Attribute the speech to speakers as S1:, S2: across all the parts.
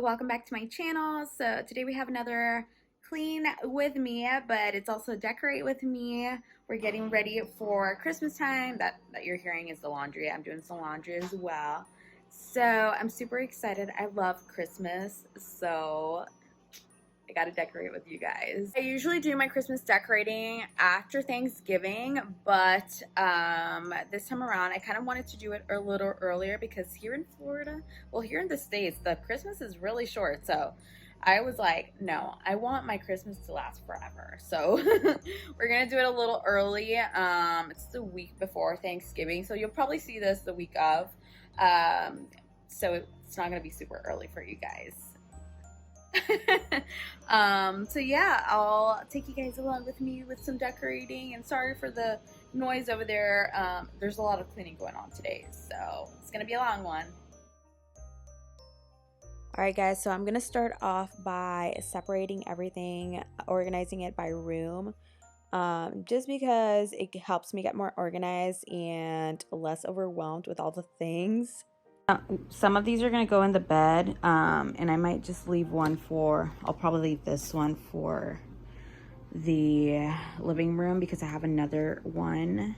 S1: welcome back to my channel. So today we have another clean with me, but it's also decorate with me. We're getting ready for Christmas time. That you're hearing is the laundry. I'm doing some laundry as well. So I'm super excited. I love Christmas, so I gotta decorate with you guys. I usually do my Christmas decorating after Thanksgiving, but this time around I kind of wanted to do it a little earlier because here in Florida, well, here in the States, the Christmas is really short. So I was like, no, I want my Christmas to last forever. So we're gonna do it a little early. It's the week before Thanksgiving, so you'll probably see this the week of. So it's not gonna be super early for you guys. So yeah, I'll take you guys along with me with some decorating, and sorry for the noise over there. There's a lot of cleaning going on today, so it's gonna be a long one.
S2: Alright guys, so I'm going to start off by separating everything, organizing it by room, just because it helps me get more organized and less overwhelmed with all the things. Some of these are going to go in the bed, and I might just leave one for, I'll probably leave this one for the living room because I have another one.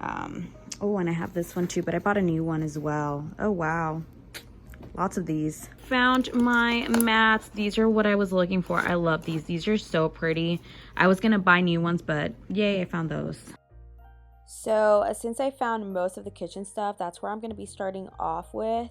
S2: Oh, and I have this one too, but I bought a new one as well. Oh wow. Lots of these. Found my mats. These are what I was looking for. I love these. These are so pretty. I was gonna buy new ones, but yay, I found those. So since I found most of the kitchen stuff, that's where I'm gonna be starting off with.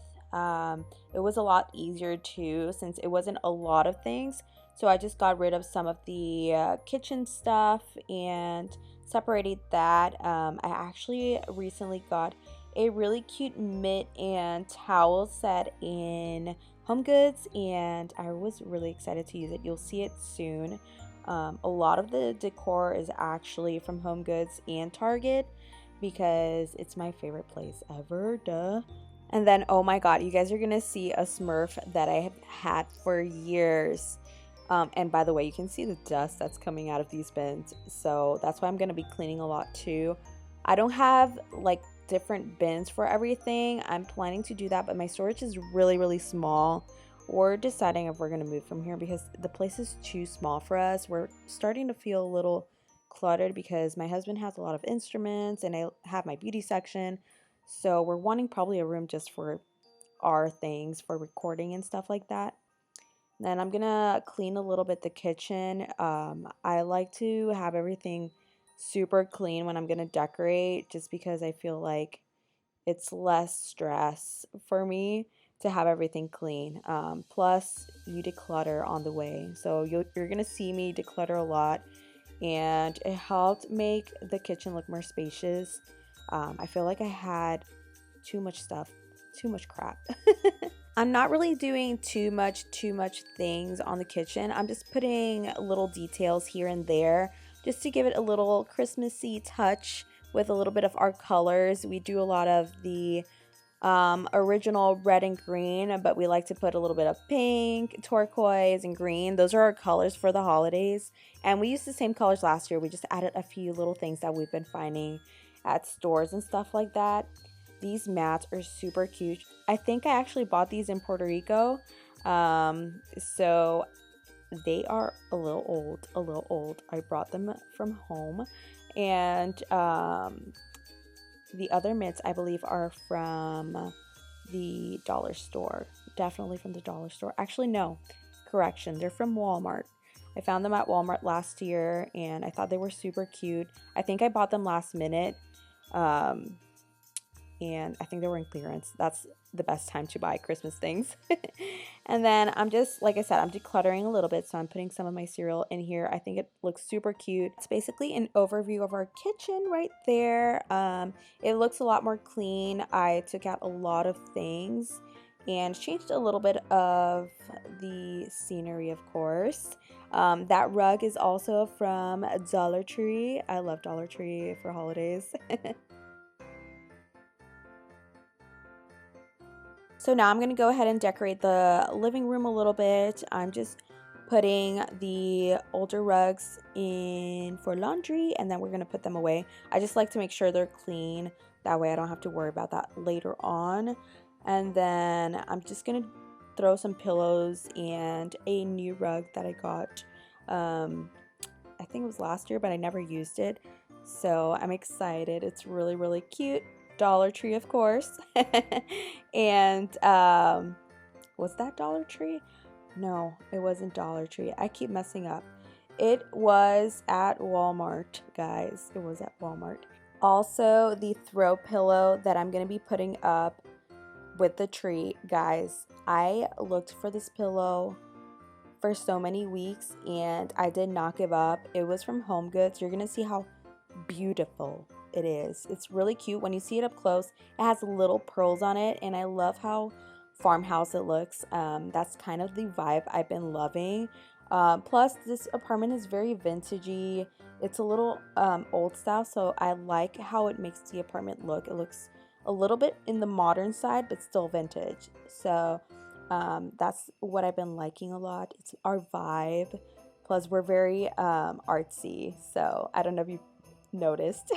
S2: It was a lot easier too since it wasn't a lot of things. So I just got rid of some of the kitchen stuff and separated that. I actually recently got a really cute mitt and towel set in Home Goods, and I was really excited to use it. You'll see it soon. A lot of the decor is actually from Home Goods and Target because it's my favorite place ever, duh. And then, oh my god, you guys are gonna see a Smurf that I have had for years. And by the way, you can see the dust that's coming out of these bins, so that's why I'm gonna be cleaning a lot too. I don't have like different bins for everything. I'm planning to do that, but my storage is really small. We're deciding if we're going to move from here because the place is too small for us. We're starting to feel a little cluttered because my husband has a lot of instruments and I have my beauty section, so we're wanting probably a room just for our things for recording and stuff like that. Then I'm gonna clean a little bit the kitchen. I like to have everything super clean when I'm gonna decorate just because I feel like it's less stress for me to have everything clean. Plus you declutter on the way, so you're gonna see me declutter a lot, and it helped make the kitchen look more spacious. I feel like I had too much stuff, too much crap. I'm not really doing too much things on the kitchen. I'm just putting little details here and there just to give it a little Christmassy touch with a little bit of our colors. We do a lot of the original red and green, but we like to put a little bit of pink, turquoise, and green. Those are our colors for the holidays, and we used the same colors last year. We just added a few little things that we've been finding at stores and stuff like that. These mats are super cute. I think I actually bought these in Puerto Rico, so they are a little old. I brought them from home, and the other mitts I believe are from the dollar store. Definitely from the dollar store. Actually, no, correction, they're from Walmart. I found them at Walmart last year and I thought they were super cute. I think I bought them last minute, and I think they were in clearance. That's the best time to buy Christmas things. And then I'm just, like I said, I'm decluttering a little bit, so I'm putting some of my cereal in here. I think it looks super cute. It's basically an overview of our kitchen right there. It looks a lot more clean. I took out a lot of things and changed a little bit of the scenery, of course. That rug is also from Dollar Tree. I love Dollar Tree for holidays. So now I'm going to go ahead and decorate the living room a little bit. I'm just putting the older rugs in for laundry, and then we're going to put them away. I just like to make sure they're clean. That way I don't have to worry about that later on. And then I'm just going to throw some pillows and a new rug that I got. I think it was last year, but I never used it. So I'm excited. It's really, really cute. Dollar Tree, of course. And was that Dollar Tree? No, it wasn't Dollar Tree. I keep messing up. It was at Walmart, guys. It was at Walmart. Also, the throw pillow that I'm going to be putting up with the tree, guys. I looked for this pillow for so many weeks and I did not give up. It was from Home Goods. You're going to see how beautiful it is. It's really cute. When you see it up close, it has little pearls on it, and I love how farmhouse it looks. That's kind of the vibe I've been loving. Plus, this apartment is very vintagey. It's a little old style, so I like how it makes the apartment look. It looks a little bit in the modern side, but still vintage. So that's what I've been liking a lot. It's our vibe. Plus, we're very artsy, so I don't know if you noticed.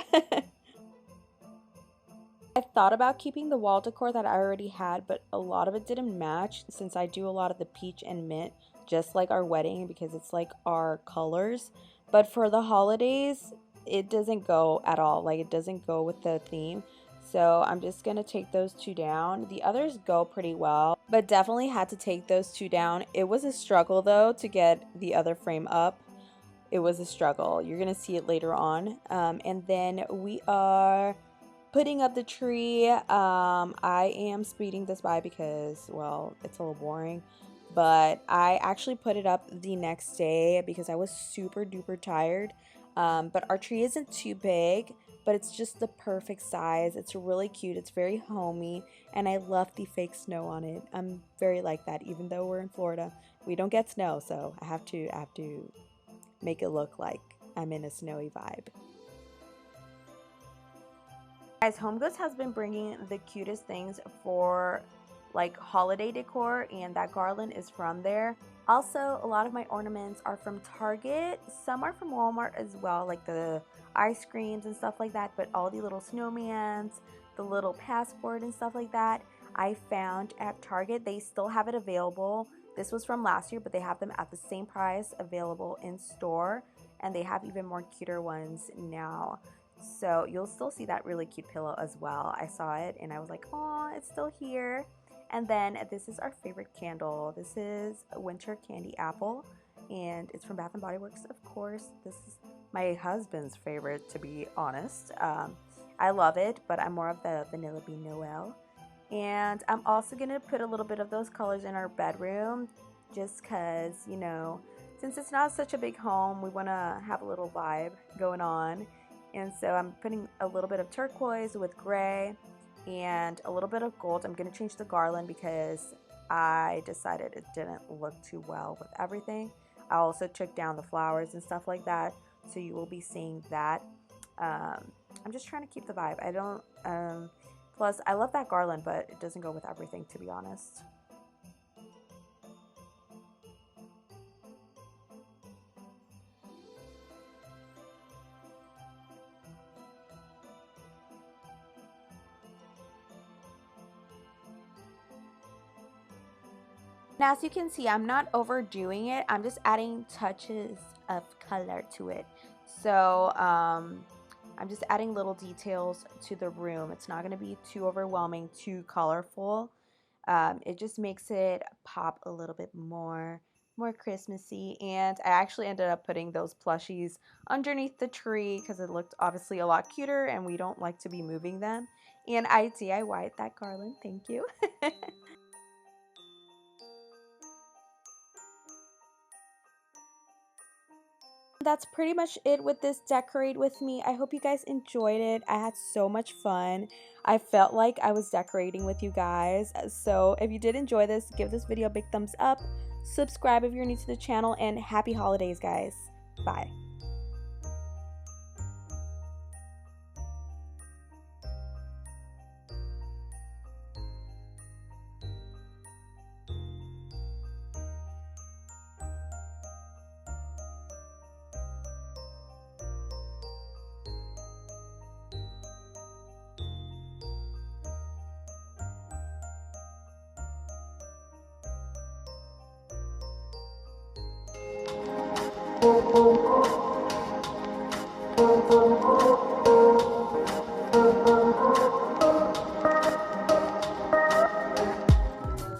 S2: I thought about keeping the wall decor that I already had, but a lot of it didn't match since I do a lot of the peach and mint, just like our wedding, because it's like our colors. But for the holidays, it doesn't go at all. Like, it doesn't go with the theme. So I'm just going to take those two down. The others go pretty well, but definitely had to take those two down. It was a struggle, though, to get the other frame up. It was a struggle. You're going to see it later on. And then we are putting up the tree. I am speeding this by because, well, it's a little boring. But I actually put it up the next day because I was super duper tired. But our tree isn't too big, but it's just the perfect size. It's really cute. It's very homey, and I love the fake snow on it. I'm very like that. Even though we're in Florida, we don't get snow, so I have to make it look like I'm in a snowy vibe. Guys, Home Goods has been bringing the cutest things for like holiday decor, and that garland is from there. Also, a lot of my ornaments are from Target. Some are from Walmart as well, like the ice creams and stuff like that, but all the little snowmans, the little passport and stuff like that, I found at Target. They still have it available. This was from last year, but they have them at the same price available in store, and they have even more cuter ones now. So you'll still see that really cute pillow as well. I saw it and I was like, oh, it's still here. And then this is our favorite candle. This is a winter candy apple, and it's from Bath and Body Works, of course. This is my husband's favorite, to be honest. I love it, but I'm more of the Vanilla Bean Noel. And I'm also going to put a little bit of those colors in our bedroom just because, you know, since it's not such a big home, we want to have a little vibe going on. And so I'm putting a little bit of turquoise with gray and a little bit of gold. I'm going to change the garland because I decided it didn't look too well with everything. I also took down the flowers and stuff like that, so you will be seeing that. I'm just trying to keep the vibe. I don't, plus I love that garland, but it doesn't go with everything, to be honest. And as you can see, I'm not overdoing it. I'm just adding touches of color to it. So I'm just adding little details to the room. It's not going to be too overwhelming, too colorful. It just makes it pop a little bit more Christmassy. And I actually ended up putting those plushies underneath the tree because it looked obviously a lot cuter, and we don't like to be moving them. And I DIY'd that garland. Thank you. That's pretty much it with this decorate with me. I hope you guys enjoyed it. I had so much fun. I felt like I was decorating with you guys. So if you did enjoy this, give this video a big thumbs up. Subscribe if you're new to the channel, and happy holidays, guys. Bye.